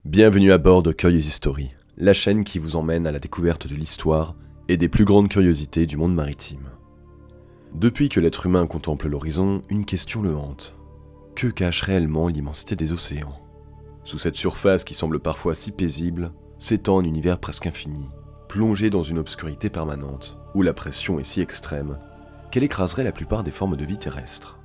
Bienvenue à bord de Curious History, la chaîne qui vous emmène à la découverte de l'histoire et des plus grandes curiosités du monde maritime. Depuis que l'être humain contemple l'horizon, une question le hante. Que cache réellement l'immensité des océans ? Sous cette surface qui semble parfois si paisible, s'étend un univers presque infini, plongé dans une obscurité permanente, où la pression est si extrême qu'elle écraserait la plupart des formes de vie terrestres.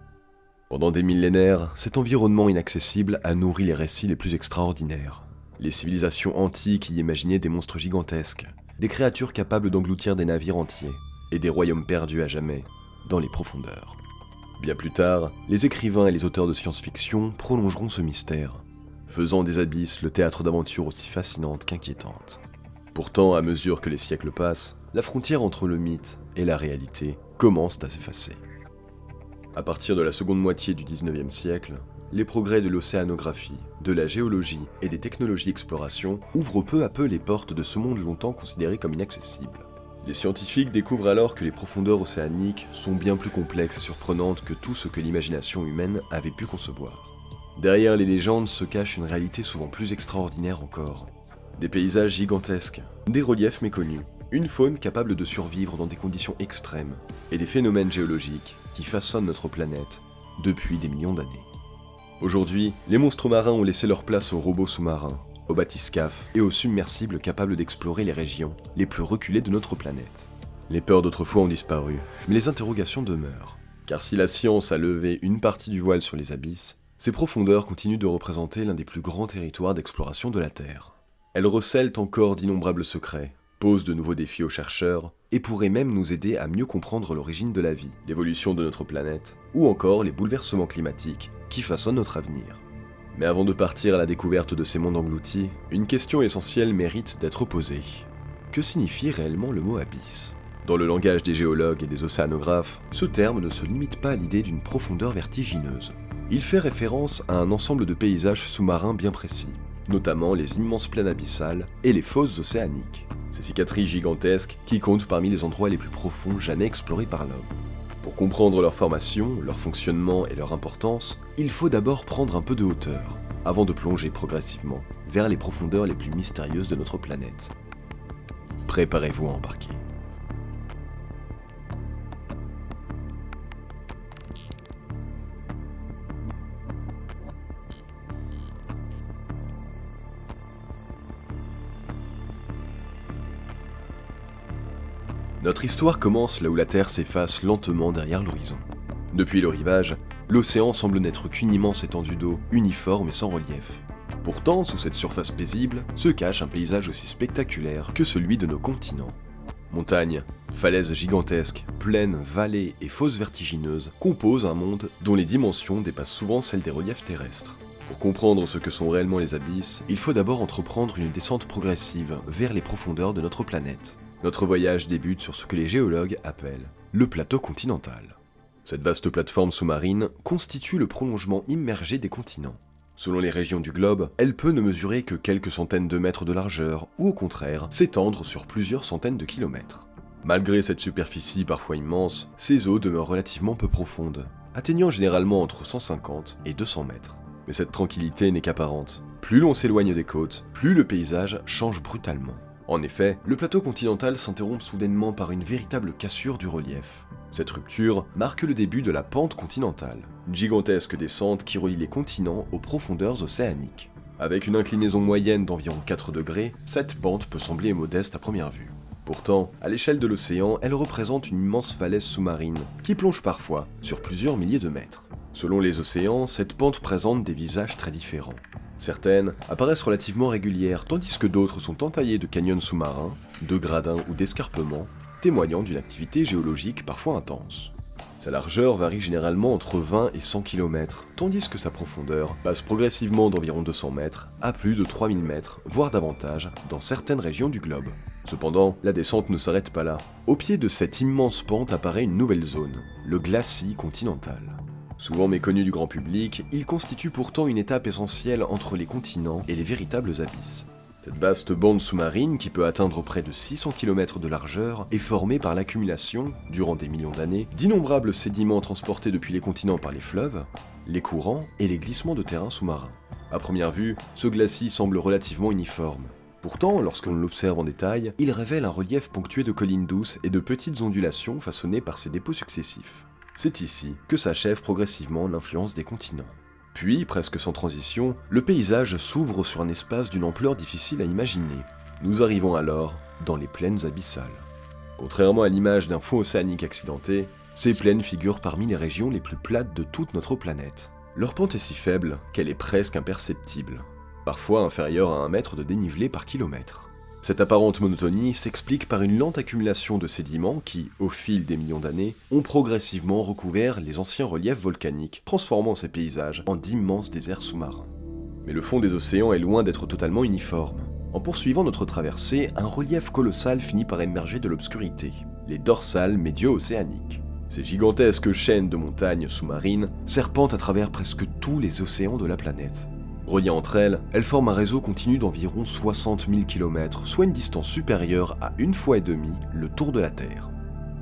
Pendant des millénaires, cet environnement inaccessible a nourri les récits les plus extraordinaires. Les civilisations antiques y imaginaient des monstres gigantesques, des créatures capables d'engloutir des navires entiers, et des royaumes perdus à jamais, dans les profondeurs. Bien plus tard, les écrivains et les auteurs de science-fiction prolongeront ce mystère, faisant des abysses le théâtre d'aventures aussi fascinantes qu'inquiétantes. Pourtant, à mesure que les siècles passent, la frontière entre le mythe et la réalité commence à s'effacer. À partir de la seconde moitié du XIXe siècle, les progrès de l'océanographie, de la géologie et des technologies d'exploration ouvrent peu à peu les portes de ce monde longtemps considéré comme inaccessible. Les scientifiques découvrent alors que les profondeurs océaniques sont bien plus complexes et surprenantes que tout ce que l'imagination humaine avait pu concevoir. Derrière les légendes se cache une réalité souvent plus extraordinaire encore. Des paysages gigantesques, des reliefs méconnus, une faune capable de survivre dans des conditions extrêmes, et des phénomènes géologiques qui façonnent notre planète depuis des millions d'années. Aujourd'hui, les monstres marins ont laissé leur place aux robots sous-marins, aux bathyscaphes et aux submersibles capables d'explorer les régions les plus reculées de notre planète. Les peurs d'autrefois ont disparu, mais les interrogations demeurent. Car si la science a levé une partie du voile sur les abysses, ces profondeurs continuent de représenter l'un des plus grands territoires d'exploration de la Terre. Elles recèlent encore d'innombrables secrets, posent de nouveaux défis aux chercheurs, et pourraient même nous aider à mieux comprendre l'origine de la vie, l'évolution de notre planète, ou encore les bouleversements climatiques qui façonnent notre avenir. Mais avant de partir à la découverte de ces mondes engloutis, une question essentielle mérite d'être posée. Que signifie réellement le mot abysse ? Dans le langage des géologues et des océanographes, ce terme ne se limite pas à l'idée d'une profondeur vertigineuse. Il fait référence à un ensemble de paysages sous-marins bien précis, notamment les immenses plaines abyssales et les fosses océaniques. Ces cicatrices gigantesques qui comptent parmi les endroits les plus profonds jamais explorés par l'homme. Pour comprendre leur formation, leur fonctionnement et leur importance, il faut d'abord prendre un peu de hauteur, avant de plonger progressivement vers les profondeurs les plus mystérieuses de notre planète. Préparez-vous à embarquer. Notre histoire commence là où la Terre s'efface lentement derrière l'horizon. Depuis le rivage, l'océan semble n'être qu'une immense étendue d'eau, uniforme et sans relief. Pourtant, sous cette surface paisible, se cache un paysage aussi spectaculaire que celui de nos continents. Montagnes, falaises gigantesques, plaines, vallées et fosses vertigineuses composent un monde dont les dimensions dépassent souvent celles des reliefs terrestres. Pour comprendre ce que sont réellement les abysses, il faut d'abord entreprendre une descente progressive vers les profondeurs de notre planète. Notre voyage débute sur ce que les géologues appellent le plateau continental. Cette vaste plateforme sous-marine constitue le prolongement immergé des continents. Selon les régions du globe, elle peut ne mesurer que quelques centaines de mètres de largeur, ou au contraire, s'étendre sur plusieurs centaines de kilomètres. Malgré cette superficie parfois immense, ces eaux demeurent relativement peu profondes, atteignant généralement entre 150 et 200 mètres. Mais cette tranquillité n'est qu'apparente. Plus l'on s'éloigne des côtes, plus le paysage change brutalement. En effet, le plateau continental s'interrompt soudainement par une véritable cassure du relief. Cette rupture marque le début de la pente continentale, une gigantesque descente qui relie les continents aux profondeurs océaniques. Avec une inclinaison moyenne d'environ 4 degrés, cette pente peut sembler modeste à première vue. Pourtant, à l'échelle de l'océan, elle représente une immense falaise sous-marine qui plonge parfois sur plusieurs milliers de mètres. Selon les océans, cette pente présente des visages très différents. Certaines apparaissent relativement régulières, tandis que d'autres sont entaillées de canyons sous-marins, de gradins ou d'escarpements, témoignant d'une activité géologique parfois intense. Sa largeur varie généralement entre 20 et 100 km, tandis que sa profondeur passe progressivement d'environ 200 mètres à plus de 3000 mètres, voire davantage, dans certaines régions du globe. Cependant, la descente ne s'arrête pas là. Au pied de cette immense pente apparaît une nouvelle zone, le glacis continental. Souvent méconnu du grand public, il constitue pourtant une étape essentielle entre les continents et les véritables abysses. Cette vaste bande sous-marine, qui peut atteindre près de 600 km de largeur, est formée par l'accumulation, durant des millions d'années, d'innombrables sédiments transportés depuis les continents par les fleuves, les courants et les glissements de terrain sous-marins. À première vue, ce glacis semble relativement uniforme. Pourtant, lorsque l'on l'observe en détail, il révèle un relief ponctué de collines douces et de petites ondulations façonnées par ses dépôts successifs. C'est ici que s'achève progressivement l'influence des continents. Puis, presque sans transition, le paysage s'ouvre sur un espace d'une ampleur difficile à imaginer. Nous arrivons alors dans les plaines abyssales. Contrairement à l'image d'un fond océanique accidenté, ces plaines figurent parmi les régions les plus plates de toute notre planète. Leur pente est si faible qu'elle est presque imperceptible, parfois inférieure à 1 mètre de dénivelé par kilomètre. Cette apparente monotonie s'explique par une lente accumulation de sédiments qui, au fil des millions d'années, ont progressivement recouvert les anciens reliefs volcaniques, transformant ces paysages en d'immenses déserts sous-marins. Mais le fond des océans est loin d'être totalement uniforme. En poursuivant notre traversée, un relief colossal finit par émerger de l'obscurité, les dorsales médio-océaniques. Ces gigantesques chaînes de montagnes sous-marines serpentent à travers presque tous les océans de la planète. Reliées entre elles, elles forment un réseau continu d'environ 60 000 km, soit une distance supérieure à 1,5 fois le tour de la Terre.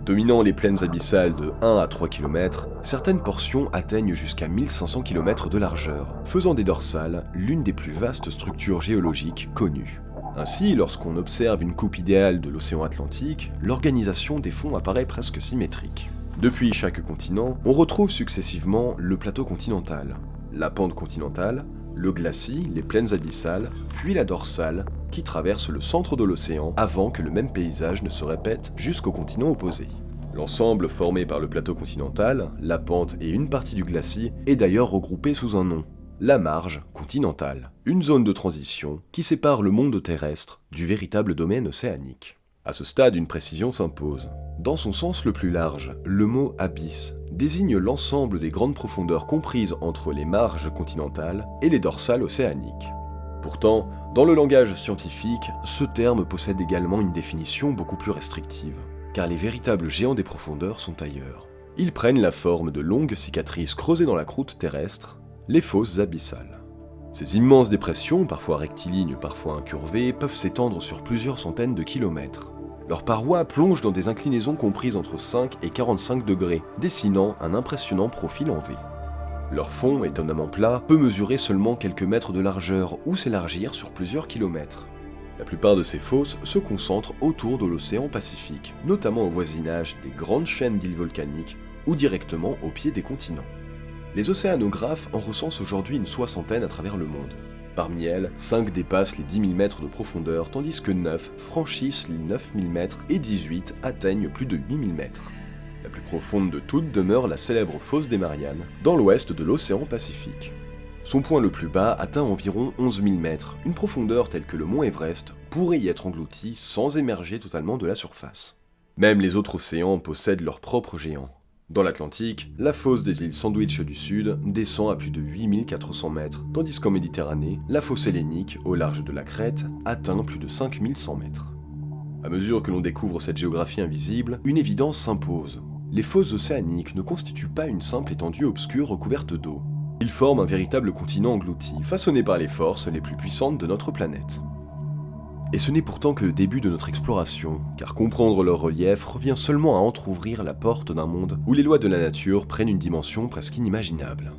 Dominant les plaines abyssales de 1 à 3 km, certaines portions atteignent jusqu'à 1500 km de largeur, faisant des dorsales l'une des plus vastes structures géologiques connues. Ainsi, lorsqu'on observe une coupe idéale de l'océan Atlantique, l'organisation des fonds apparaît presque symétrique. Depuis chaque continent, on retrouve successivement le plateau continental, la pente continentale, le glacis, les plaines abyssales, puis la dorsale, qui traverse le centre de l'océan avant que le même paysage ne se répète jusqu'au continent opposé. L'ensemble formé par le plateau continental, la pente et une partie du glacis est d'ailleurs regroupé sous un nom, la marge continentale, une zone de transition qui sépare le monde terrestre du véritable domaine océanique. À ce stade, une précision s'impose. Dans son sens le plus large, le mot abysse désigne l'ensemble des grandes profondeurs comprises entre les marges continentales et les dorsales océaniques. Pourtant, dans le langage scientifique, ce terme possède également une définition beaucoup plus restrictive, car les véritables géants des profondeurs sont ailleurs. Ils prennent la forme de longues cicatrices creusées dans la croûte terrestre, les fosses abyssales. Ces immenses dépressions, parfois rectilignes, parfois incurvées, peuvent s'étendre sur plusieurs centaines de kilomètres. Leurs parois plongent dans des inclinaisons comprises entre 5 et 45 degrés, dessinant un impressionnant profil en V. Leur fond, étonnamment plat, peut mesurer seulement quelques mètres de largeur ou s'élargir sur plusieurs kilomètres. La plupart de ces fosses se concentrent autour de l'océan Pacifique, notamment au voisinage des grandes chaînes d'îles volcaniques ou directement au pied des continents. Les océanographes en recensent aujourd'hui une soixantaine à travers le monde. Parmi elles, 5 dépassent les 10 000 mètres de profondeur, tandis que 9 franchissent les 9 000 mètres et 18 atteignent plus de 8 000 mètres. La plus profonde de toutes demeure la célèbre fosse des Mariannes, dans l'ouest de l'océan Pacifique. Son point le plus bas atteint environ 11 000 mètres, une profondeur telle que le mont Everest pourrait y être englouti sans émerger totalement de la surface. Même les autres océans possèdent leurs propres géants. Dans l'Atlantique, la fosse des îles Sandwich du Sud descend à plus de 8400 mètres, tandis qu'en Méditerranée, la fosse hellénique, au large de la Crète, atteint plus de 5100 mètres. À mesure que l'on découvre cette géographie invisible, une évidence s'impose. Les fosses océaniques ne constituent pas une simple étendue obscure recouverte d'eau. Ils forment un véritable continent englouti, façonné par les forces les plus puissantes de notre planète. Et ce n'est pourtant que le début de notre exploration, car comprendre leur relief revient seulement à entr'ouvrir la porte d'un monde où les lois de la nature prennent une dimension presque inimaginable.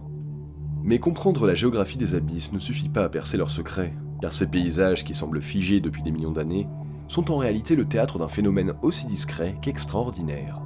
Mais comprendre la géographie des abysses ne suffit pas à percer leurs secrets, car ces paysages qui semblent figés depuis des millions d'années sont en réalité le théâtre d'un phénomène aussi discret qu'extraordinaire.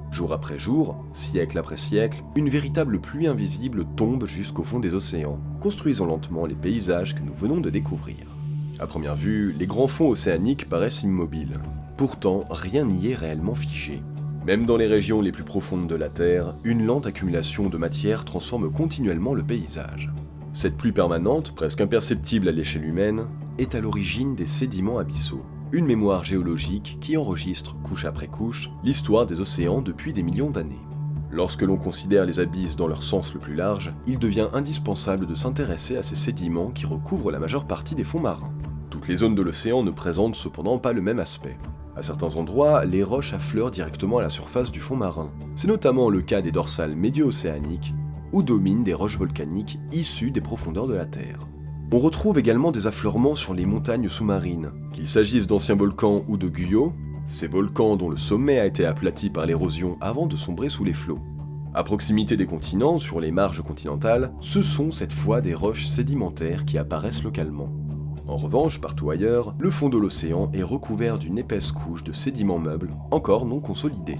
Jour après jour, siècle après siècle, une véritable pluie invisible tombe jusqu'au fond des océans, construisant lentement les paysages que nous venons de découvrir. À première vue, les grands fonds océaniques paraissent immobiles. Pourtant, rien n'y est réellement figé. Même dans les régions les plus profondes de la Terre, une lente accumulation de matière transforme continuellement le paysage. Cette pluie permanente, presque imperceptible à l'échelle humaine, est à l'origine des sédiments abyssaux, une mémoire géologique qui enregistre, couche après couche, l'histoire des océans depuis des millions d'années. Lorsque l'on considère les abysses dans leur sens le plus large, il devient indispensable de s'intéresser à ces sédiments qui recouvrent la majeure partie des fonds marins. Toutes les zones de l'océan ne présentent cependant pas le même aspect. À certains endroits, les roches affleurent directement à la surface du fond marin. C'est notamment le cas des dorsales médio-océaniques, où dominent des roches volcaniques issues des profondeurs de la Terre. On retrouve également des affleurements sur les montagnes sous-marines, qu'il s'agisse d'anciens volcans ou de guyos, ces volcans dont le sommet a été aplati par l'érosion avant de sombrer sous les flots. À proximité des continents, sur les marges continentales, ce sont cette fois des roches sédimentaires qui apparaissent localement. En revanche, partout ailleurs, le fond de l'océan est recouvert d'une épaisse couche de sédiments meubles, encore non consolidés.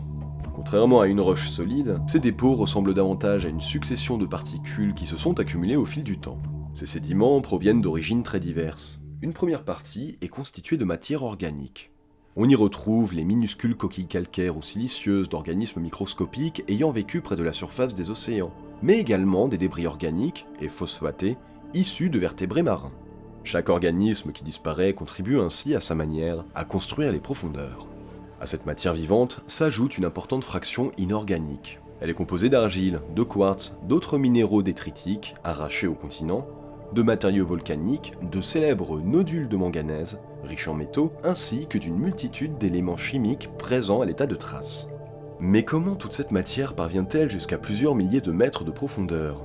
Contrairement à une roche solide, ces dépôts ressemblent davantage à une succession de particules qui se sont accumulées au fil du temps. Ces sédiments proviennent d'origines très diverses. Une première partie est constituée de matière organique. On y retrouve les minuscules coquilles calcaires ou silicieuses d'organismes microscopiques ayant vécu près de la surface des océans, mais également des débris organiques et phosphatés issus de vertébrés marins. Chaque organisme qui disparaît contribue ainsi à sa manière à construire les profondeurs. À cette matière vivante s'ajoute une importante fraction inorganique. Elle est composée d'argile, de quartz, d'autres minéraux détritiques arrachés au continent, de matériaux volcaniques, de célèbres nodules de manganèse, riches en métaux, ainsi que d'une multitude d'éléments chimiques présents à l'état de trace. Mais comment toute cette matière parvient-elle jusqu'à plusieurs milliers de mètres de profondeur?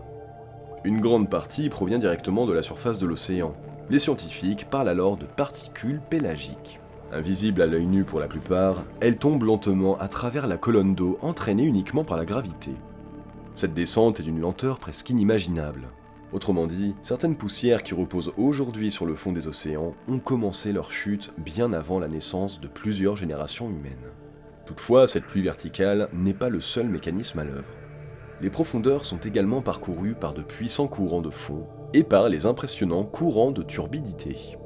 Une grande partie provient directement de la surface de l'océan. Les scientifiques parlent alors de particules pélagiques. Invisibles à l'œil nu pour la plupart, elles tombent lentement à travers la colonne d'eau entraînée uniquement par la gravité. Cette descente est d'une lenteur presque inimaginable. Autrement dit, certaines poussières qui reposent aujourd'hui sur le fond des océans ont commencé leur chute bien avant la naissance de plusieurs générations humaines. Toutefois, cette pluie verticale n'est pas le seul mécanisme à l'œuvre. Les profondeurs sont également parcourues par de puissants courants de fond et par les impressionnants courants de turbidité.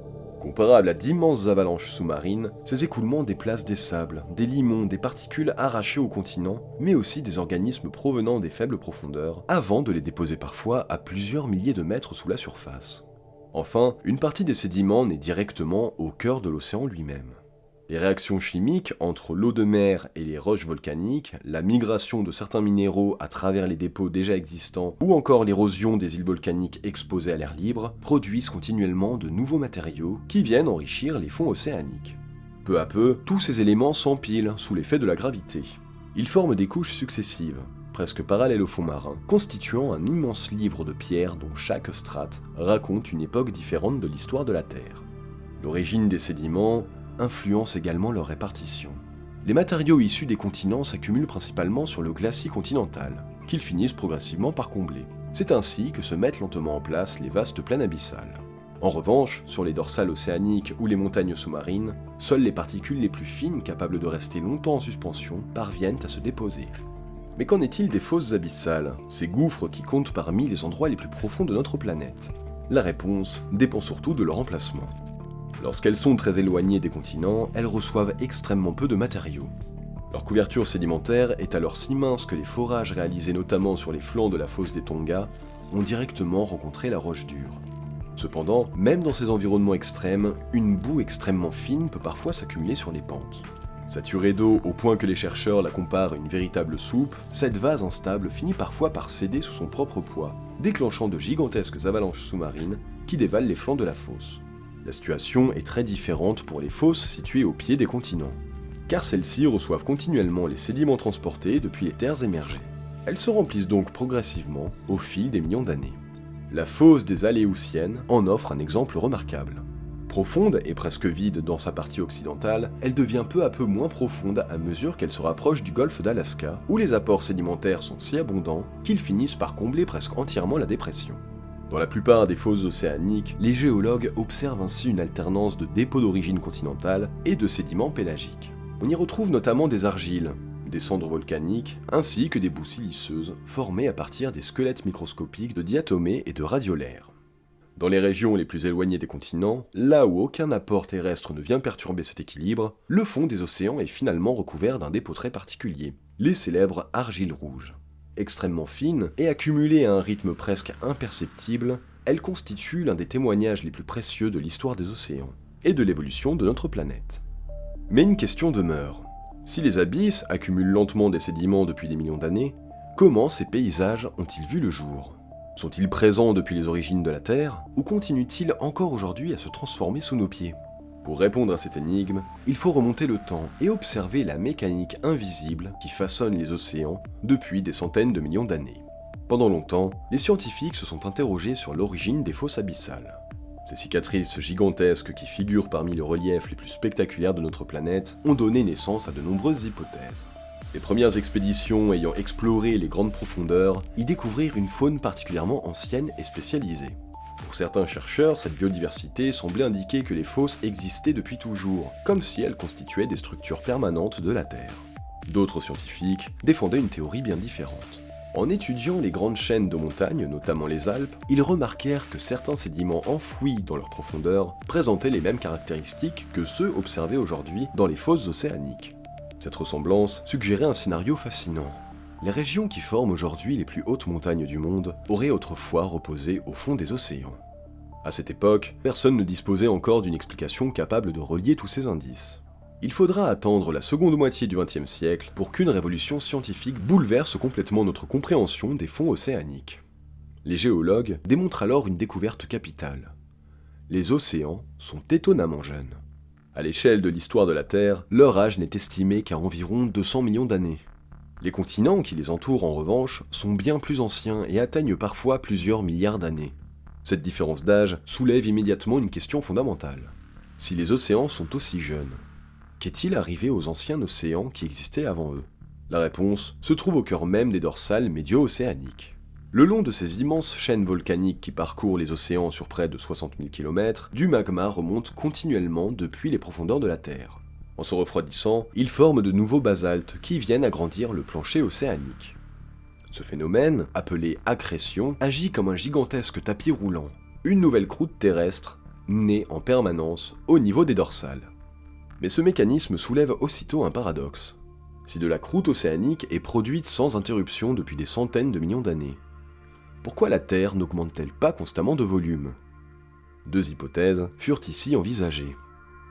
Comparables à d'immenses avalanches sous-marines, ces écoulements déplacent des sables, des limons, des particules arrachées au continent, mais aussi des organismes provenant des faibles profondeurs, avant de les déposer parfois à plusieurs milliers de mètres sous la surface. Enfin, une partie des sédiments naît directement au cœur de l'océan lui-même. Les réactions chimiques entre l'eau de mer et les roches volcaniques, la migration de certains minéraux à travers les dépôts déjà existants, ou encore l'érosion des îles volcaniques exposées à l'air libre, produisent continuellement de nouveaux matériaux qui viennent enrichir les fonds océaniques. Peu à peu, tous ces éléments s'empilent sous l'effet de la gravité. Ils forment des couches successives, presque parallèles au fond marin, constituant un immense livre de pierres dont chaque strate raconte une époque différente de l'histoire de la Terre. L'origine des sédiments influence également leur répartition. Les matériaux issus des continents s'accumulent principalement sur le glacis continental, qu'ils finissent progressivement par combler. C'est ainsi que se mettent lentement en place les vastes plaines abyssales. En revanche, sur les dorsales océaniques ou les montagnes sous-marines, seules les particules les plus fines capables de rester longtemps en suspension parviennent à se déposer. Mais qu'en est-il des fosses abyssales, ces gouffres qui comptent parmi les endroits les plus profonds de notre planète? La réponse dépend surtout de leur emplacement. Lorsqu'elles sont très éloignées des continents, elles reçoivent extrêmement peu de matériaux. Leur couverture sédimentaire est alors si mince que les forages réalisés notamment sur les flancs de la fosse des Tonga ont directement rencontré la roche dure. Cependant, même dans ces environnements extrêmes, une boue extrêmement fine peut parfois s'accumuler sur les pentes. Saturée d'eau au point que les chercheurs la comparent à une véritable soupe, cette vase instable finit parfois par céder sous son propre poids, déclenchant de gigantesques avalanches sous-marines qui dévalent les flancs de la fosse. La situation est très différente pour les fosses situées au pied des continents, car celles-ci reçoivent continuellement les sédiments transportés depuis les terres émergées. Elles se remplissent donc progressivement au fil des millions d'années. La fosse des Aléoutiennes en offre un exemple remarquable. Profonde et presque vide dans sa partie occidentale, elle devient peu à peu moins profonde à mesure qu'elle se rapproche du golfe d'Alaska, où les apports sédimentaires sont si abondants qu'ils finissent par combler presque entièrement la dépression. Dans la plupart des fosses océaniques, les géologues observent ainsi une alternance de dépôts d'origine continentale et de sédiments pélagiques. On y retrouve notamment des argiles, des cendres volcaniques, ainsi que des boues siliceuses formées à partir des squelettes microscopiques de diatomées et de radiolaires. Dans les régions les plus éloignées des continents, là où aucun apport terrestre ne vient perturber cet équilibre, le fond des océans est finalement recouvert d'un dépôt très particulier, les célèbres argiles rouges. Extrêmement fines et accumulées à un rythme presque imperceptible, elles constituent l'un des témoignages les plus précieux de l'histoire des océans et de l'évolution de notre planète. Mais une question demeure. Si les abysses accumulent lentement des sédiments depuis des millions d'années, comment ces paysages ont-ils vu le jour? Sont-ils présents depuis les origines de la Terre, ou continuent-ils encore aujourd'hui à se transformer sous nos pieds? Pour répondre à cette énigme, il faut remonter le temps et observer la mécanique invisible qui façonne les océans depuis des centaines de millions d'années. Pendant longtemps, les scientifiques se sont interrogés sur l'origine des fosses abyssales. Ces cicatrices gigantesques qui figurent parmi les reliefs les plus spectaculaires de notre planète ont donné naissance à de nombreuses hypothèses. Les premières expéditions ayant exploré les grandes profondeurs y découvrirent une faune particulièrement ancienne et spécialisée. Pour certains chercheurs, cette biodiversité semblait indiquer que les fosses existaient depuis toujours, comme si elles constituaient des structures permanentes de la Terre. D'autres scientifiques défendaient une théorie bien différente. En étudiant les grandes chaînes de montagnes, notamment les Alpes, ils remarquèrent que certains sédiments enfouis dans leur profondeur présentaient les mêmes caractéristiques que ceux observés aujourd'hui dans les fosses océaniques. Cette ressemblance suggérait un scénario fascinant. Les régions qui forment aujourd'hui les plus hautes montagnes du monde auraient autrefois reposé au fond des océans. À cette époque, personne ne disposait encore d'une explication capable de relier tous ces indices. Il faudra attendre la seconde moitié du XXe siècle pour qu'une révolution scientifique bouleverse complètement notre compréhension des fonds océaniques. Les géologues démontrent alors une découverte capitale. Les océans sont étonnamment jeunes. À l'échelle de l'histoire de la Terre, leur âge n'est estimé qu'à environ 200 millions d'années. Les continents qui les entourent en revanche sont bien plus anciens et atteignent parfois plusieurs milliards d'années. Cette différence d'âge soulève immédiatement une question fondamentale. Si les océans sont aussi jeunes, qu'est-il arrivé aux anciens océans qui existaient avant eux? La réponse se trouve au cœur même des dorsales médio-océaniques. Le long de ces immenses chaînes volcaniques qui parcourent les océans sur près de 60 000 km, du magma remonte continuellement depuis les profondeurs de la Terre. En se refroidissant, ils forment de nouveaux basaltes qui viennent agrandir le plancher océanique. Ce phénomène, appelé accrétion, agit comme un gigantesque tapis roulant, une nouvelle croûte terrestre, née en permanence au niveau des dorsales. Mais ce mécanisme soulève aussitôt un paradoxe. Si de la croûte océanique est produite sans interruption depuis des centaines de millions d'années, pourquoi la Terre n'augmente-t-elle pas constamment de volume? Deux hypothèses furent ici envisagées.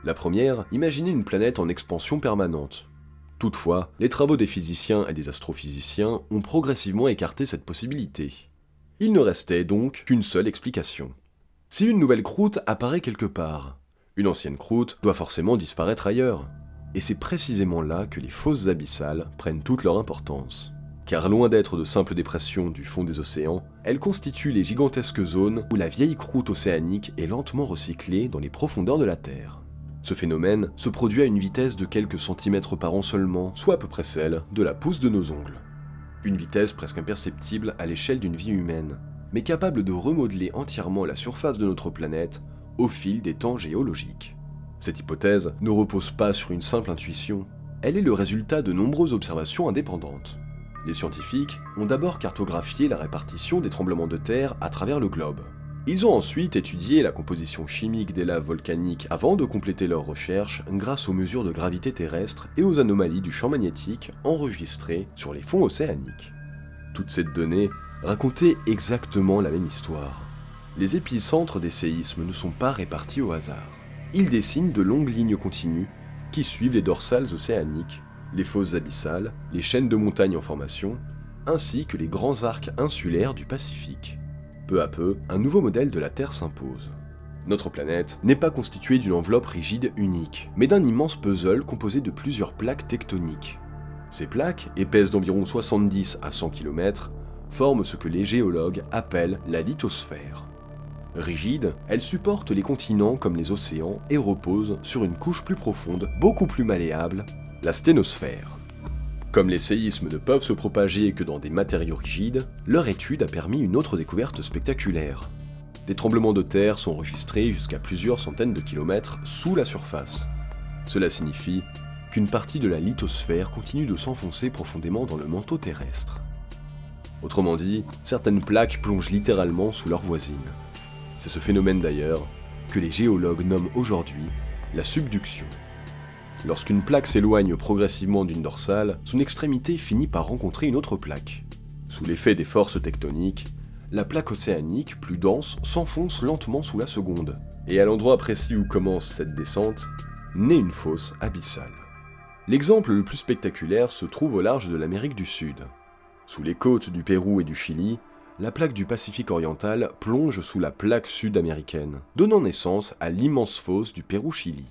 La première, imaginer une planète en expansion permanente. Toutefois, les travaux des physiciens et des astrophysiciens ont progressivement écarté cette possibilité. Il ne restait donc qu'une seule explication. Si une nouvelle croûte apparaît quelque part, une ancienne croûte doit forcément disparaître ailleurs. Et c'est précisément là que les fosses abyssales prennent toute leur importance. Car loin d'être de simples dépressions du fond des océans, elles constituent les gigantesques zones où la vieille croûte océanique est lentement recyclée dans les profondeurs de la Terre. Ce phénomène se produit à une vitesse de quelques centimètres par an seulement, soit à peu près celle de la pousse de nos ongles. Une vitesse presque imperceptible à l'échelle d'une vie humaine, mais capable de remodeler entièrement la surface de notre planète au fil des temps géologiques. Cette hypothèse ne repose pas sur une simple intuition, elle est le résultat de nombreuses observations indépendantes. Les scientifiques ont d'abord cartographié la répartition des tremblements de terre à travers le globe. Ils ont ensuite étudié la composition chimique des laves volcaniques avant de compléter leurs recherches grâce aux mesures de gravité terrestre et aux anomalies du champ magnétique enregistrées sur les fonds océaniques. Toutes ces données racontaient exactement la même histoire. Les épicentres des séismes ne sont pas répartis au hasard. Ils dessinent de longues lignes continues qui suivent les dorsales océaniques, les fosses abyssales, les chaînes de montagnes en formation, ainsi que les grands arcs insulaires du Pacifique. Peu à peu, un nouveau modèle de la Terre s'impose. Notre planète n'est pas constituée d'une enveloppe rigide unique, mais d'un immense puzzle composé de plusieurs plaques tectoniques. Ces plaques, épaisses d'environ 70 à 100 km, forment ce que les géologues appellent la lithosphère. Rigide, elle supporte les continents comme les océans et repose sur une couche plus profonde, beaucoup plus malléable, la sténosphère. Comme les séismes ne peuvent se propager que dans des matériaux rigides, leur étude a permis une autre découverte spectaculaire. Des tremblements de terre sont enregistrés jusqu'à plusieurs centaines de kilomètres sous la surface. Cela signifie qu'une partie de la lithosphère continue de s'enfoncer profondément dans le manteau terrestre. Autrement dit, certaines plaques plongent littéralement sous leurs voisines. C'est ce phénomène d'ailleurs que les géologues nomment aujourd'hui la subduction. Lorsqu'une plaque s'éloigne progressivement d'une dorsale, son extrémité finit par rencontrer une autre plaque. Sous l'effet des forces tectoniques, la plaque océanique, plus dense, s'enfonce lentement sous la seconde, et à l'endroit précis où commence cette descente, naît une fosse abyssale. L'exemple le plus spectaculaire se trouve au large de l'Amérique du Sud. Sous les côtes du Pérou et du Chili, la plaque du Pacifique oriental plonge sous la plaque sud-américaine, donnant naissance à l'immense fosse du Pérou-Chili.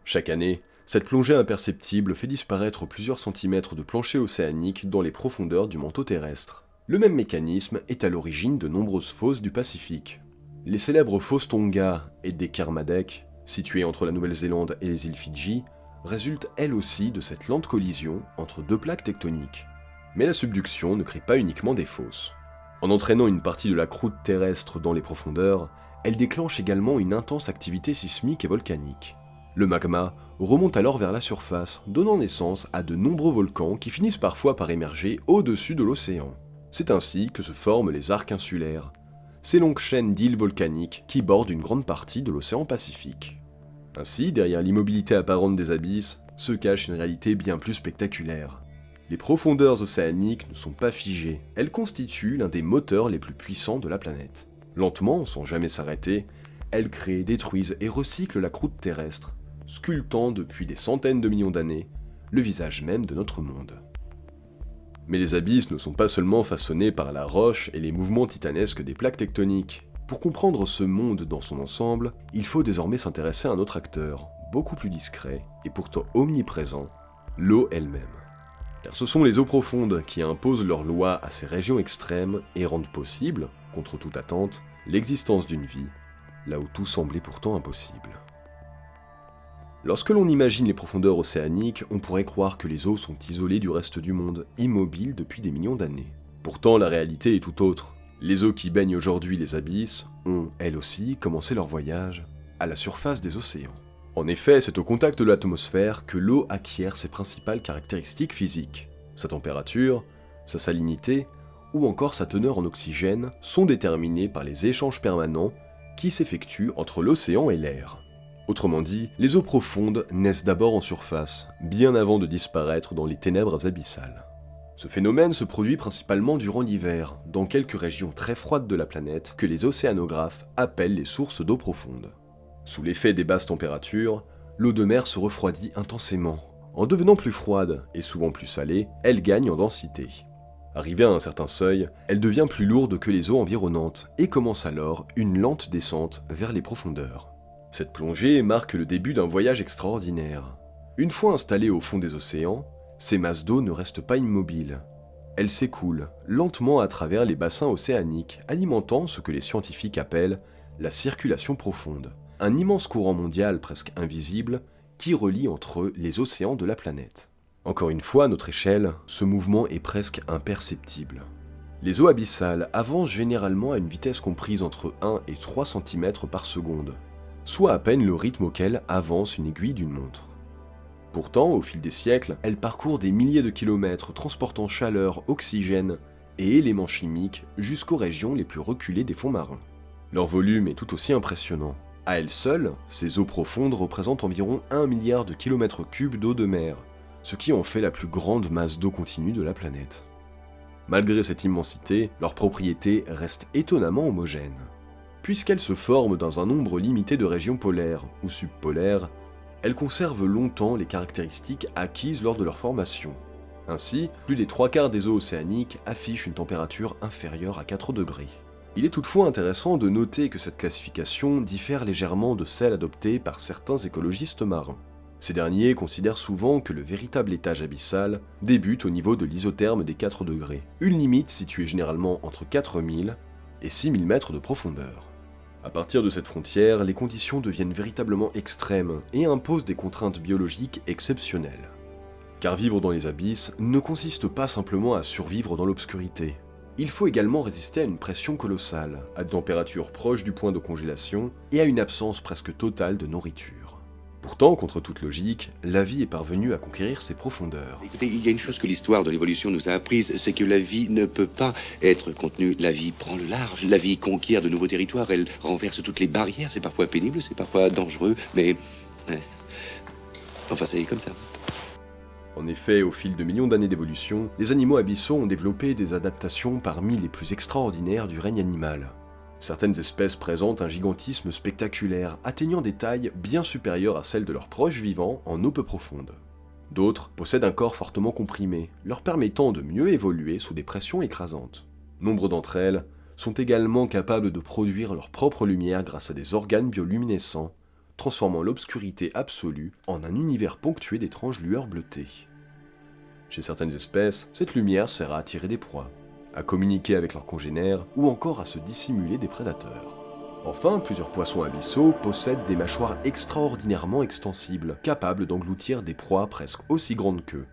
Chaque année, cette plongée imperceptible fait disparaître plusieurs centimètres de plancher océanique dans les profondeurs du manteau terrestre. Le même mécanisme est à l'origine de nombreuses fosses du Pacifique. Les célèbres fosses Tonga et des Kermadec, situées entre la Nouvelle-Zélande et les îles Fidji, résulte elle aussi de cette lente collision entre deux plaques tectoniques. Mais la subduction ne crée pas uniquement des fosses. En entraînant une partie de la croûte terrestre dans les profondeurs, elle déclenche également une intense activité sismique et volcanique. Le magma remonte alors vers la surface, donnant naissance à de nombreux volcans qui finissent parfois par émerger au-dessus de l'océan. C'est ainsi que se forment les arcs insulaires, ces longues chaînes d'îles volcaniques qui bordent une grande partie de l'océan Pacifique. Ainsi, derrière l'immobilité apparente des abysses, se cache une réalité bien plus spectaculaire. Les profondeurs océaniques ne sont pas figées, elles constituent l'un des moteurs les plus puissants de la planète. Lentement, sans jamais s'arrêter, elles créent, détruisent et recyclent la croûte terrestre, sculptant depuis des centaines de millions d'années le visage même de notre monde. Mais les abysses ne sont pas seulement façonnés par la roche et les mouvements titanesques des plaques tectoniques. Pour comprendre ce monde dans son ensemble, il faut désormais s'intéresser à un autre acteur, beaucoup plus discret et pourtant omniprésent, l'eau elle-même. Car ce sont les eaux profondes qui imposent leurs lois à ces régions extrêmes et rendent possible, contre toute attente, l'existence d'une vie, là où tout semblait pourtant impossible. Lorsque l'on imagine les profondeurs océaniques, on pourrait croire que les eaux sont isolées du reste du monde, immobiles depuis des millions d'années. Pourtant, la réalité est tout autre. Les eaux qui baignent aujourd'hui les abysses ont, elles aussi, commencé leur voyage à la surface des océans. En effet, c'est au contact de l'atmosphère que l'eau acquiert ses principales caractéristiques physiques. Sa température, sa salinité ou encore sa teneur en oxygène sont déterminées par les échanges permanents qui s'effectuent entre l'océan et l'air. Autrement dit, les eaux profondes naissent d'abord en surface, bien avant de disparaître dans les ténèbres abyssales. Ce phénomène se produit principalement durant l'hiver, dans quelques régions très froides de la planète que les océanographes appellent les sources d'eau profonde. Sous l'effet des basses températures, l'eau de mer se refroidit intensément. En devenant plus froide et souvent plus salée, elle gagne en densité. Arrivée à un certain seuil, elle devient plus lourde que les eaux environnantes et commence alors une lente descente vers les profondeurs. Cette plongée marque le début d'un voyage extraordinaire. Une fois installées au fond des océans, ces masses d'eau ne restent pas immobiles. Elles s'écoulent lentement à travers les bassins océaniques, alimentant ce que les scientifiques appellent la circulation profonde, un immense courant mondial presque invisible qui relie entre eux les océans de la planète. Encore une fois, à notre échelle, ce mouvement est presque imperceptible. Les eaux abyssales avancent généralement à une vitesse comprise entre 1 et 3 cm par seconde, soit à peine le rythme auquel avance une aiguille d'une montre. Pourtant, au fil des siècles, elles parcourent des milliers de kilomètres transportant chaleur, oxygène et éléments chimiques jusqu'aux régions les plus reculées des fonds marins. Leur volume est tout aussi impressionnant. À elles seules, ces eaux profondes représentent environ 1 milliard de kilomètres cubes d'eau de mer, ce qui en fait la plus grande masse d'eau continue de la planète. Malgré cette immensité, leurs propriétés restent étonnamment homogènes. Puisqu'elles se forment dans un nombre limité de régions polaires ou subpolaires, elles conservent longtemps les caractéristiques acquises lors de leur formation. Ainsi, plus des 3/4 des eaux océaniques affichent une température inférieure à 4 degrés. Il est toutefois intéressant de noter que cette classification diffère légèrement de celle adoptée par certains écologistes marins. Ces derniers considèrent souvent que le véritable étage abyssal débute au niveau de l'isotherme des 4 degrés, une limite située généralement entre 4000 et 6000 mètres de profondeur. À partir de cette frontière, les conditions deviennent véritablement extrêmes et imposent des contraintes biologiques exceptionnelles. Car vivre dans les abysses ne consiste pas simplement à survivre dans l'obscurité. Il faut également résister à une pression colossale, à des températures proches du point de congélation et à une absence presque totale de nourriture. Pourtant, contre toute logique, la vie est parvenue à conquérir ces profondeurs. Écoutez, il y a une chose que l'histoire de l'évolution nous a apprise, c'est que la vie ne peut pas être contenue. La vie prend le large, la vie conquiert de nouveaux territoires, elle renverse toutes les barrières. C'est parfois pénible, c'est parfois dangereux, mais... Enfin, ça y est comme ça. En effet, au fil de millions d'années d'évolution, les animaux abyssaux ont développé des adaptations parmi les plus extraordinaires du règne animal. Certaines espèces présentent un gigantisme spectaculaire, atteignant des tailles bien supérieures à celles de leurs proches vivants en eau peu profonde. D'autres possèdent un corps fortement comprimé, leur permettant de mieux évoluer sous des pressions écrasantes. Nombre d'entre elles sont également capables de produire leur propre lumière grâce à des organes bioluminescents, transformant l'obscurité absolue en un univers ponctué d'étranges lueurs bleutées. Chez certaines espèces, cette lumière sert à attirer des proies, à communiquer avec leurs congénères ou encore à se dissimuler des prédateurs. Enfin, plusieurs poissons abyssaux possèdent des mâchoires extraordinairement extensibles, capables d'engloutir des proies presque aussi grandes qu'eux.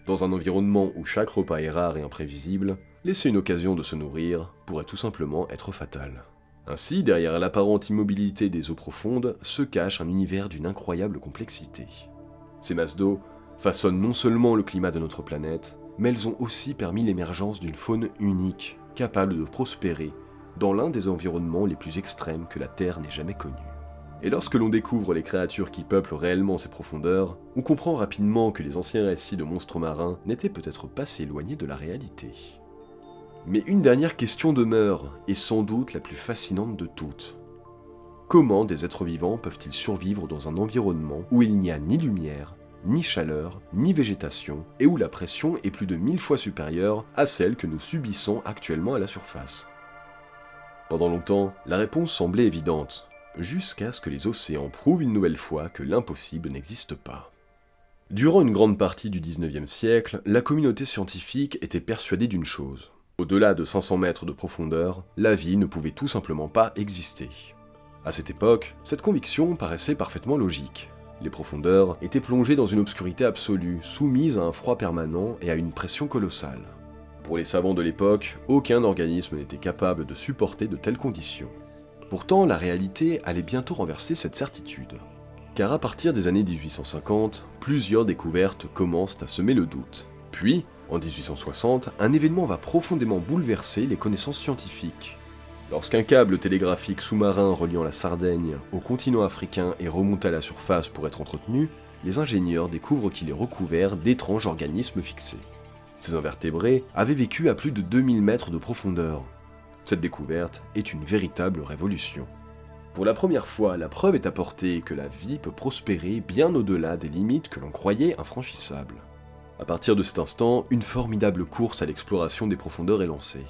Dans un environnement où chaque repas est rare et imprévisible, laisser une occasion de se nourrir pourrait tout simplement être fatal. Ainsi, derrière l'apparente immobilité des eaux profondes, se cache un univers d'une incroyable complexité. Ces masses d'eau façonnent non seulement le climat de notre planète, mais elles ont aussi permis l'émergence d'une faune unique, capable de prospérer dans l'un des environnements les plus extrêmes que la Terre n'ait jamais connus. Et lorsque l'on découvre les créatures qui peuplent réellement ces profondeurs, on comprend rapidement que les anciens récits de monstres marins n'étaient peut-être pas si éloignés de la réalité. Mais une dernière question demeure, et sans doute la plus fascinante de toutes. Comment des êtres vivants peuvent-ils survivre dans un environnement où il n'y a ni lumière, ni chaleur, ni végétation, et où la pression est plus de 1000 fois supérieure à celle que nous subissons actuellement à la surface? Pendant longtemps, la réponse semblait évidente, jusqu'à ce que les océans prouvent une nouvelle fois que l'impossible n'existe pas. Durant une grande partie du XIXe siècle, la communauté scientifique était persuadée d'une chose. Au-delà de 500 mètres de profondeur, la vie ne pouvait tout simplement pas exister. À cette époque, cette conviction paraissait parfaitement logique. Les profondeurs étaient plongées dans une obscurité absolue, soumises à un froid permanent et à une pression colossale. Pour les savants de l'époque, aucun organisme n'était capable de supporter de telles conditions. Pourtant, la réalité allait bientôt renverser cette certitude. Car à partir des années 1850, plusieurs découvertes commencent à semer le doute. Puis, en 1860, un événement va profondément bouleverser les connaissances scientifiques. Lorsqu'un câble télégraphique sous-marin reliant la Sardaigne au continent africain est remonté à la surface pour être entretenu, les ingénieurs découvrent qu'il est recouvert d'étranges organismes fixés. Ces invertébrés avaient vécu à plus de 2000 mètres de profondeur. Cette découverte est une véritable révolution. Pour la première fois, la preuve est apportée que la vie peut prospérer bien au-delà des limites que l'on croyait infranchissables. À partir de cet instant, une formidable course à l'exploration des profondeurs est lancée.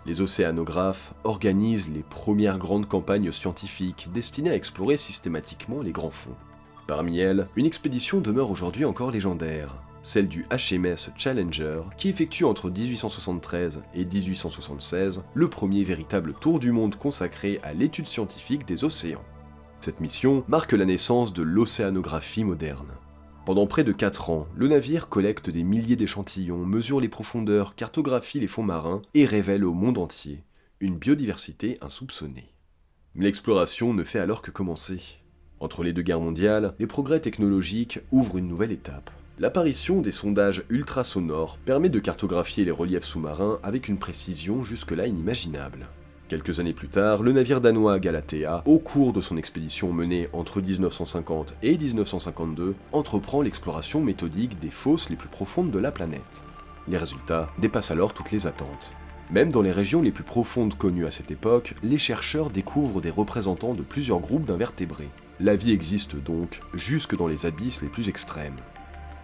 Les océanographes organisent les premières grandes campagnes scientifiques destinées à explorer systématiquement les grands fonds. Parmi elles, une expédition demeure aujourd'hui encore légendaire, celle du HMS Challenger, qui effectue entre 1873 et 1876 le premier véritable tour du monde consacré à l'étude scientifique des océans. Cette mission marque la naissance de l'océanographie moderne. Pendant près de 4 ans, le navire collecte des milliers d'échantillons, mesure les profondeurs, cartographie les fonds marins et révèle au monde entier une biodiversité insoupçonnée. Mais l'exploration ne fait alors que commencer. Entre les deux guerres mondiales, les progrès technologiques ouvrent une nouvelle étape. L'apparition des sondages ultrasonores permet de cartographier les reliefs sous-marins avec une précision jusque-là inimaginable. Quelques années plus tard, le navire danois Galatea, au cours de son expédition menée entre 1950 et 1952, entreprend l'exploration méthodique des fosses les plus profondes de la planète. Les résultats dépassent alors toutes les attentes. Même dans les régions les plus profondes connues à cette époque, les chercheurs découvrent des représentants de plusieurs groupes d'invertébrés. La vie existe donc jusque dans les abysses les plus extrêmes.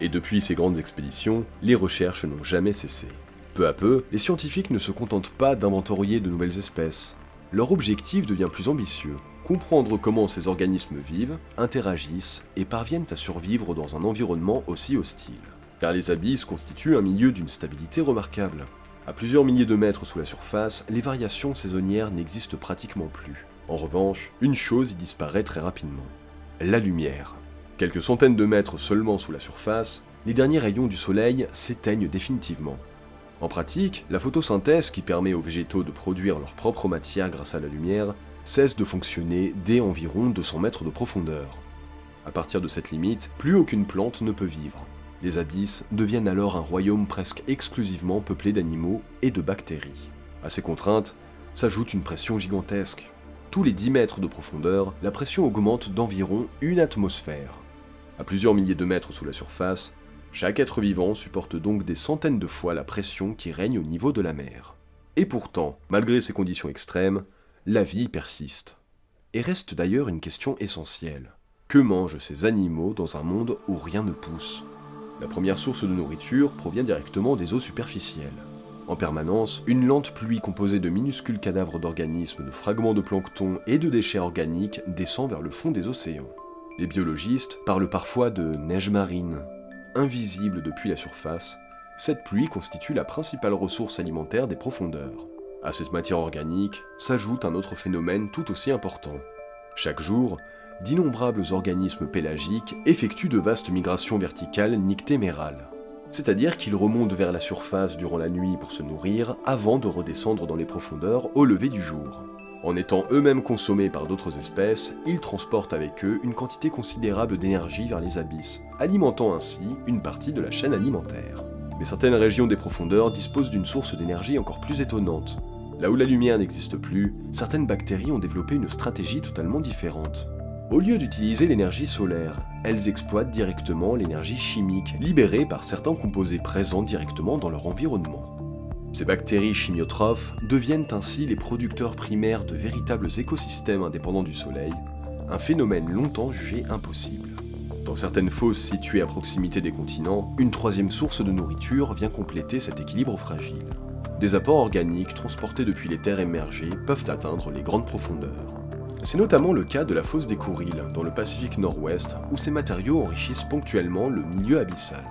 Et depuis ces grandes expéditions, les recherches n'ont jamais cessé. Peu à peu, les scientifiques ne se contentent pas d'inventorier de nouvelles espèces. Leur objectif devient plus ambitieux, comprendre comment ces organismes vivent, interagissent et parviennent à survivre dans un environnement aussi hostile. Car les abysses constituent un milieu d'une stabilité remarquable. À plusieurs milliers de mètres sous la surface, les variations saisonnières n'existent pratiquement plus. En revanche, une chose y disparaît très rapidement. La lumière. Quelques centaines de mètres seulement sous la surface, les derniers rayons du soleil s'éteignent définitivement. En pratique, la photosynthèse qui permet aux végétaux de produire leur propre matière grâce à la lumière cesse de fonctionner dès environ 200 mètres de profondeur. À partir de cette limite, plus aucune plante ne peut vivre. Les abysses deviennent alors un royaume presque exclusivement peuplé d'animaux et de bactéries. À ces contraintes s'ajoute une pression gigantesque. Tous les 10 mètres de profondeur, la pression augmente d'environ 1 atmosphère. À plusieurs milliers de mètres sous la surface, chaque être vivant supporte donc des centaines de fois la pression qui règne au niveau de la mer. Et pourtant, malgré ces conditions extrêmes, la vie persiste. Et reste d'ailleurs une question essentielle. Que mangent ces animaux dans un monde où rien ne pousse ? La première source de nourriture provient directement des eaux superficielles. En permanence, une lente pluie composée de minuscules cadavres d'organismes, de fragments de plancton et de déchets organiques descend vers le fond des océans. Les biologistes parlent parfois de neige marine. Invisible depuis la surface, cette pluie constitue la principale ressource alimentaire des profondeurs. À cette matière organique s'ajoute un autre phénomène tout aussi important. Chaque jour, d'innombrables organismes pélagiques effectuent de vastes migrations verticales nictémérales. C'est-à-dire qu'ils remontent vers la surface durant la nuit pour se nourrir avant de redescendre dans les profondeurs au lever du jour. En étant eux-mêmes consommés par d'autres espèces, ils transportent avec eux une quantité considérable d'énergie vers les abysses, alimentant ainsi une partie de la chaîne alimentaire. Mais certaines régions des profondeurs disposent d'une source d'énergie encore plus étonnante. Là où la lumière n'existe plus, certaines bactéries ont développé une stratégie totalement différente. Au lieu d'utiliser l'énergie solaire, elles exploitent directement l'énergie chimique libérée par certains composés présents directement dans leur environnement. Ces bactéries chimiotrophes deviennent ainsi les producteurs primaires de véritables écosystèmes indépendants du Soleil, un phénomène longtemps jugé impossible. Dans certaines fosses situées à proximité des continents, une troisième source de nourriture vient compléter cet équilibre fragile. Des apports organiques transportés depuis les terres émergées peuvent atteindre les grandes profondeurs. C'est notamment le cas de la fosse des Kouriles, dans le Pacifique Nord-Ouest, où ces matériaux enrichissent ponctuellement le milieu abyssal.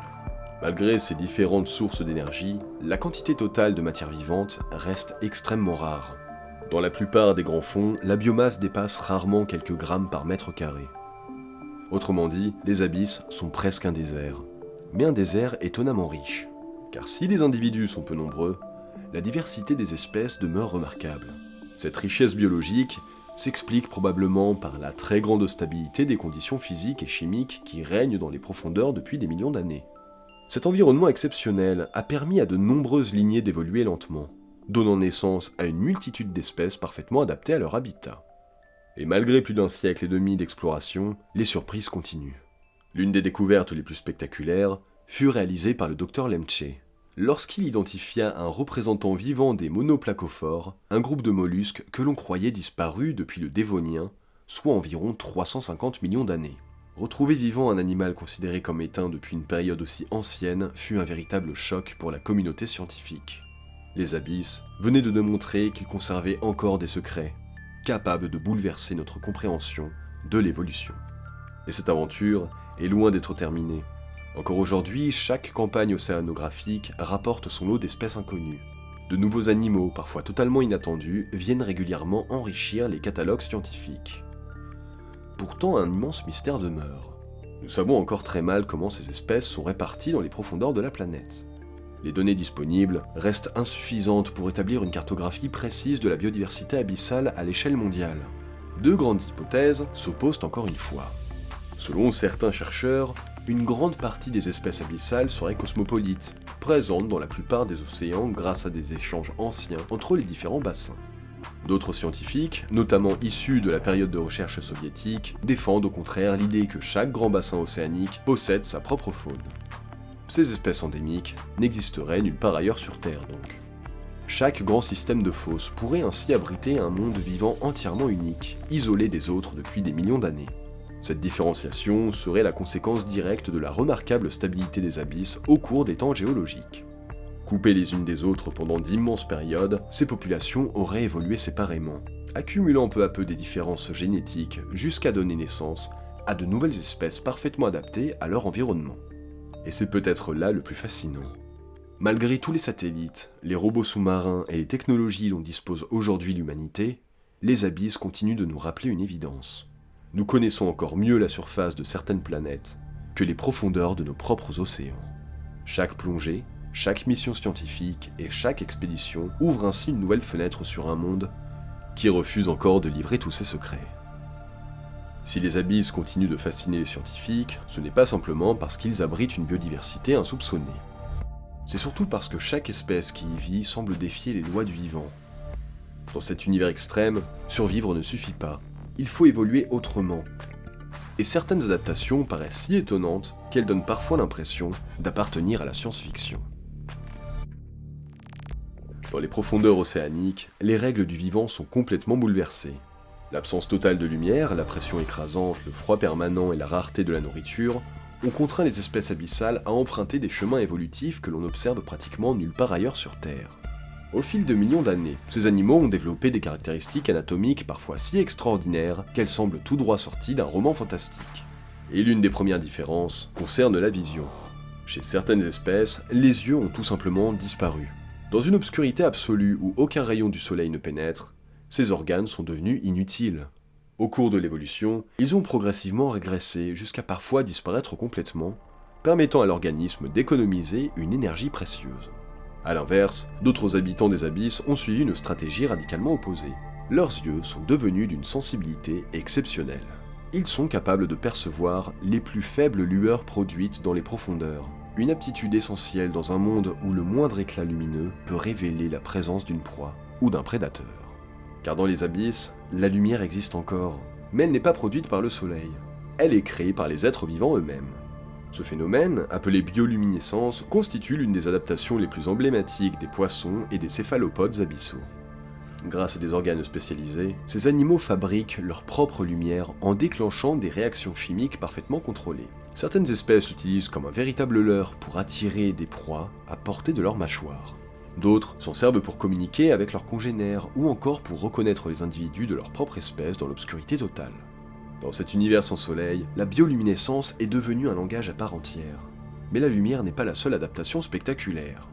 Malgré ces différentes sources d'énergie, la quantité totale de matière vivante reste extrêmement rare. Dans la plupart des grands fonds, la biomasse dépasse rarement quelques grammes par mètre carré. Autrement dit, les abysses sont presque un désert. Mais un désert étonnamment riche. Car si les individus sont peu nombreux, la diversité des espèces demeure remarquable. Cette richesse biologique s'explique probablement par la très grande stabilité des conditions physiques et chimiques qui règnent dans les profondeurs depuis des millions d'années. Cet environnement exceptionnel a permis à de nombreuses lignées d'évoluer lentement, donnant naissance à une multitude d'espèces parfaitement adaptées à leur habitat. Et malgré plus d'un siècle et demi d'exploration, les surprises continuent. L'une des découvertes les plus spectaculaires fut réalisée par le Dr Lemche, lorsqu'il identifia un représentant vivant des monoplacophores, un groupe de mollusques que l'on croyait disparu depuis le Dévonien, soit environ 350 millions d'années. Retrouver vivant un animal considéré comme éteint depuis une période aussi ancienne fut un véritable choc pour la communauté scientifique. Les abysses venaient de démontrer qu'ils conservaient encore des secrets, capables de bouleverser notre compréhension de l'évolution. Et cette aventure est loin d'être terminée. Encore aujourd'hui, chaque campagne océanographique rapporte son lot d'espèces inconnues. De nouveaux animaux, parfois totalement inattendus, viennent régulièrement enrichir les catalogues scientifiques. Pourtant, un immense mystère demeure. Nous savons encore très mal comment ces espèces sont réparties dans les profondeurs de la planète. Les données disponibles restent insuffisantes pour établir une cartographie précise de la biodiversité abyssale à l'échelle mondiale. Deux grandes hypothèses s'opposent encore une fois. Selon certains chercheurs, une grande partie des espèces abyssales seraient cosmopolites, présentes dans la plupart des océans grâce à des échanges anciens entre les différents bassins. D'autres scientifiques, notamment issus de la période de recherche soviétique, défendent au contraire l'idée que chaque grand bassin océanique possède sa propre faune. Ces espèces endémiques n'existeraient nulle part ailleurs sur Terre donc. Chaque grand système de fosses pourrait ainsi abriter un monde vivant entièrement unique, isolé des autres depuis des millions d'années. Cette différenciation serait la conséquence directe de la remarquable stabilité des abysses au cours des temps géologiques. Coupées les unes des autres pendant d'immenses périodes, ces populations auraient évolué séparément, accumulant peu à peu des différences génétiques jusqu'à donner naissance à de nouvelles espèces parfaitement adaptées à leur environnement. Et c'est peut-être là le plus fascinant. Malgré tous les satellites, les robots sous-marins et les technologies dont dispose aujourd'hui l'humanité, les abysses continuent de nous rappeler une évidence. Nous connaissons encore mieux la surface de certaines planètes que les profondeurs de nos propres océans. Chaque plongée, chaque mission scientifique et chaque expédition ouvre ainsi une nouvelle fenêtre sur un monde qui refuse encore de livrer tous ses secrets. Si les abysses continuent de fasciner les scientifiques, ce n'est pas simplement parce qu'ils abritent une biodiversité insoupçonnée. C'est surtout parce que chaque espèce qui y vit semble défier les lois du vivant. Dans cet univers extrême, survivre ne suffit pas, il faut évoluer autrement. Et certaines adaptations paraissent si étonnantes qu'elles donnent parfois l'impression d'appartenir à la science-fiction. Dans les profondeurs océaniques, les règles du vivant sont complètement bouleversées. L'absence totale de lumière, la pression écrasante, le froid permanent et la rareté de la nourriture ont contraint les espèces abyssales à emprunter des chemins évolutifs que l'on observe pratiquement nulle part ailleurs sur Terre. Au fil de millions d'années, ces animaux ont développé des caractéristiques anatomiques parfois si extraordinaires qu'elles semblent tout droit sorties d'un roman fantastique. Et l'une des premières différences concerne la vision. Chez certaines espèces, les yeux ont tout simplement disparu. Dans une obscurité absolue où aucun rayon du soleil ne pénètre, ces organes sont devenus inutiles. Au cours de l'évolution, ils ont progressivement régressé jusqu'à parfois disparaître complètement, permettant à l'organisme d'économiser une énergie précieuse. A l'inverse, d'autres habitants des abysses ont suivi une stratégie radicalement opposée. Leurs yeux sont devenus d'une sensibilité exceptionnelle. Ils sont capables de percevoir les plus faibles lueurs produites dans les profondeurs, une aptitude essentielle dans un monde où le moindre éclat lumineux peut révéler la présence d'une proie ou d'un prédateur. Car dans les abysses, la lumière existe encore, mais elle n'est pas produite par le soleil. Elle est créée par les êtres vivants eux-mêmes. Ce phénomène, appelé bioluminescence, constitue l'une des adaptations les plus emblématiques des poissons et des céphalopodes abyssaux. Grâce à des organes spécialisés, ces animaux fabriquent leur propre lumière en déclenchant des réactions chimiques parfaitement contrôlées. Certaines espèces utilisent comme un véritable leurre pour attirer des proies à portée de leur mâchoire. D'autres s'en servent pour communiquer avec leurs congénères ou encore pour reconnaître les individus de leur propre espèce dans l'obscurité totale. Dans cet univers sans soleil, la bioluminescence est devenue un langage à part entière. Mais la lumière n'est pas la seule adaptation spectaculaire.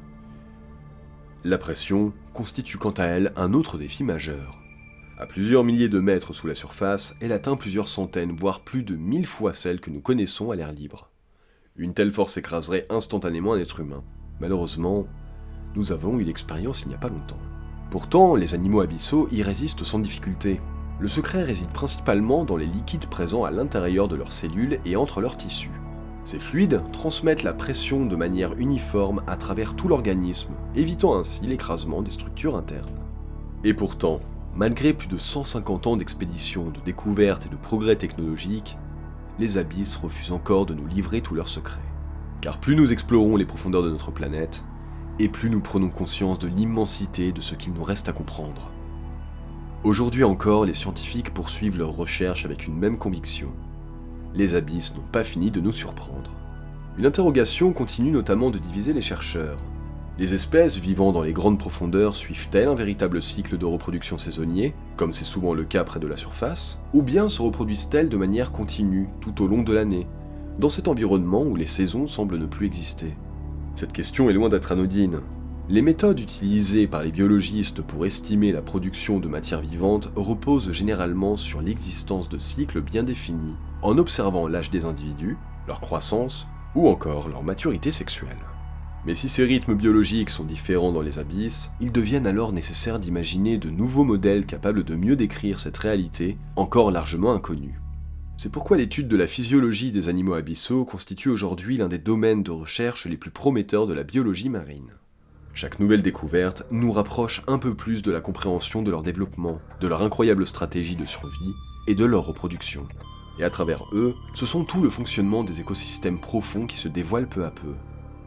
La pression constitue quant à elle un autre défi majeur. À plusieurs milliers de mètres sous la surface, elle atteint plusieurs centaines, voire plus de 1000 fois celle que nous connaissons à l'air libre. Une telle force écraserait instantanément un être humain. Malheureusement, nous avons eu l'expérience il n'y a pas longtemps. Pourtant, les animaux abyssaux y résistent sans difficulté. Le secret réside principalement dans les liquides présents à l'intérieur de leurs cellules et entre leurs tissus. Ces fluides transmettent la pression de manière uniforme à travers tout l'organisme, évitant ainsi l'écrasement des structures internes. Et pourtant, malgré plus de 150 ans d'expéditions, de découvertes et de progrès technologiques, les abysses refusent encore de nous livrer tous leurs secrets. Car plus nous explorons les profondeurs de notre planète, et plus nous prenons conscience de l'immensité de ce qu'il nous reste à comprendre. Aujourd'hui encore, les scientifiques poursuivent leurs recherches avec une même conviction. Les abysses n'ont pas fini de nous surprendre. Une interrogation continue notamment de diviser les chercheurs. Les espèces vivant dans les grandes profondeurs suivent-elles un véritable cycle de reproduction saisonnier, comme c'est souvent le cas près de la surface, ou bien se reproduisent-elles de manière continue tout au long de l'année, dans cet environnement où les saisons semblent ne plus exister? Cette question est loin d'être anodine. Les méthodes utilisées par les biologistes pour estimer la production de matière vivante reposent généralement sur l'existence de cycles bien définis, en observant l'âge des individus, leur croissance, ou encore leur maturité sexuelle. Mais si ces rythmes biologiques sont différents dans les abysses, il devient alors nécessaire d'imaginer de nouveaux modèles capables de mieux décrire cette réalité, encore largement inconnue. C'est pourquoi l'étude de la physiologie des animaux abyssaux constitue aujourd'hui l'un des domaines de recherche les plus prometteurs de la biologie marine. Chaque nouvelle découverte nous rapproche un peu plus de la compréhension de leur développement, de leur incroyable stratégie de survie et de leur reproduction. Et à travers eux, ce sont tout le fonctionnement des écosystèmes profonds qui se dévoilent peu à peu.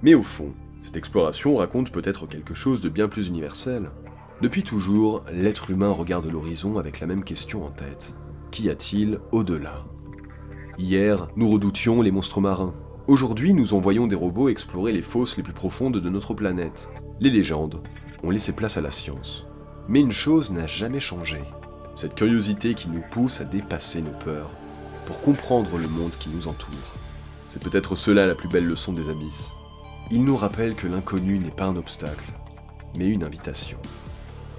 Mais au fond, cette exploration raconte peut-être quelque chose de bien plus universel. Depuis toujours, l'être humain regarde l'horizon avec la même question en tête. Qu'y a-t-il au-delà ? Hier, nous redoutions les monstres marins. Aujourd'hui, nous envoyons des robots explorer les fosses les plus profondes de notre planète. Les légendes ont laissé place à la science. Mais une chose n'a jamais changé. Cette curiosité qui nous pousse à dépasser nos peurs, pour comprendre le monde qui nous entoure. C'est peut-être cela la plus belle leçon des abysses. Il nous rappelle que l'inconnu n'est pas un obstacle, mais une invitation.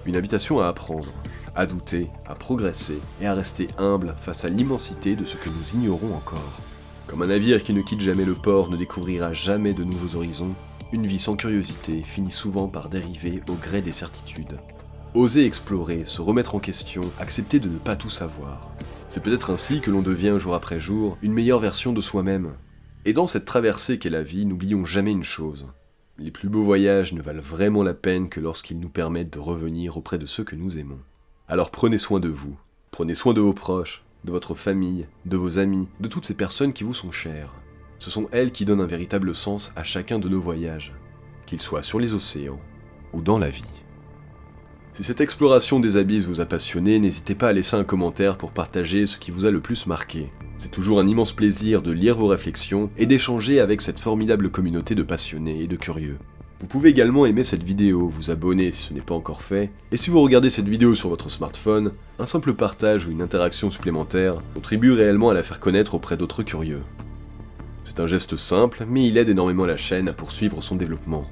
Une invitation à apprendre, à douter, à progresser et à rester humble face à l'immensité de ce que nous ignorons encore. Comme un navire qui ne quitte jamais le port ne découvrira jamais de nouveaux horizons, une vie sans curiosité finit souvent par dériver au gré des certitudes. Oser explorer, se remettre en question, accepter de ne pas tout savoir. C'est peut-être ainsi que l'on devient jour après jour une meilleure version de soi-même. Et dans cette traversée qu'est la vie, n'oublions jamais une chose. Les plus beaux voyages ne valent vraiment la peine que lorsqu'ils nous permettent de revenir auprès de ceux que nous aimons. Alors prenez soin de vous, prenez soin de vos proches, de votre famille, de vos amis, de toutes ces personnes qui vous sont chères. Ce sont elles qui donnent un véritable sens à chacun de nos voyages, qu'ils soient sur les océans ou dans la vie. Si cette exploration des abysses vous a passionné, n'hésitez pas à laisser un commentaire pour partager ce qui vous a le plus marqué. C'est toujours un immense plaisir de lire vos réflexions et d'échanger avec cette formidable communauté de passionnés et de curieux. Vous pouvez également aimer cette vidéo, vous abonner si ce n'est pas encore fait, et si vous regardez cette vidéo sur votre smartphone, un simple partage ou une interaction supplémentaire contribue réellement à la faire connaître auprès d'autres curieux. C'est un geste simple, mais il aide énormément la chaîne à poursuivre son développement.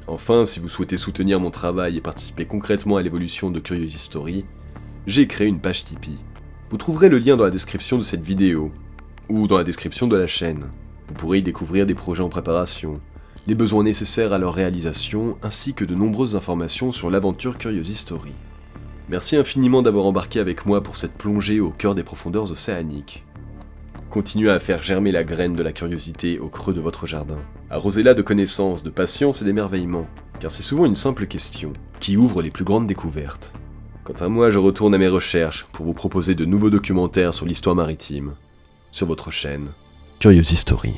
Enfin, si vous souhaitez soutenir mon travail et participer concrètement à l'évolution de Curious History, j'ai créé une page Tipeee. Vous trouverez le lien dans la description de cette vidéo, ou dans la description de la chaîne. Vous pourrez y découvrir des projets en préparation, les besoins nécessaires à leur réalisation, ainsi que de nombreuses informations sur l'aventure Curious History. Merci infiniment d'avoir embarqué avec moi pour cette plongée au cœur des profondeurs océaniques. Continuez à faire germer la graine de la curiosité au creux de votre jardin. Arrosez-la de connaissances, de patience et d'émerveillement, car c'est souvent une simple question qui ouvre les plus grandes découvertes. Quant à moi, je retourne à mes recherches pour vous proposer de nouveaux documentaires sur l'histoire maritime, sur votre chaîne Curious History.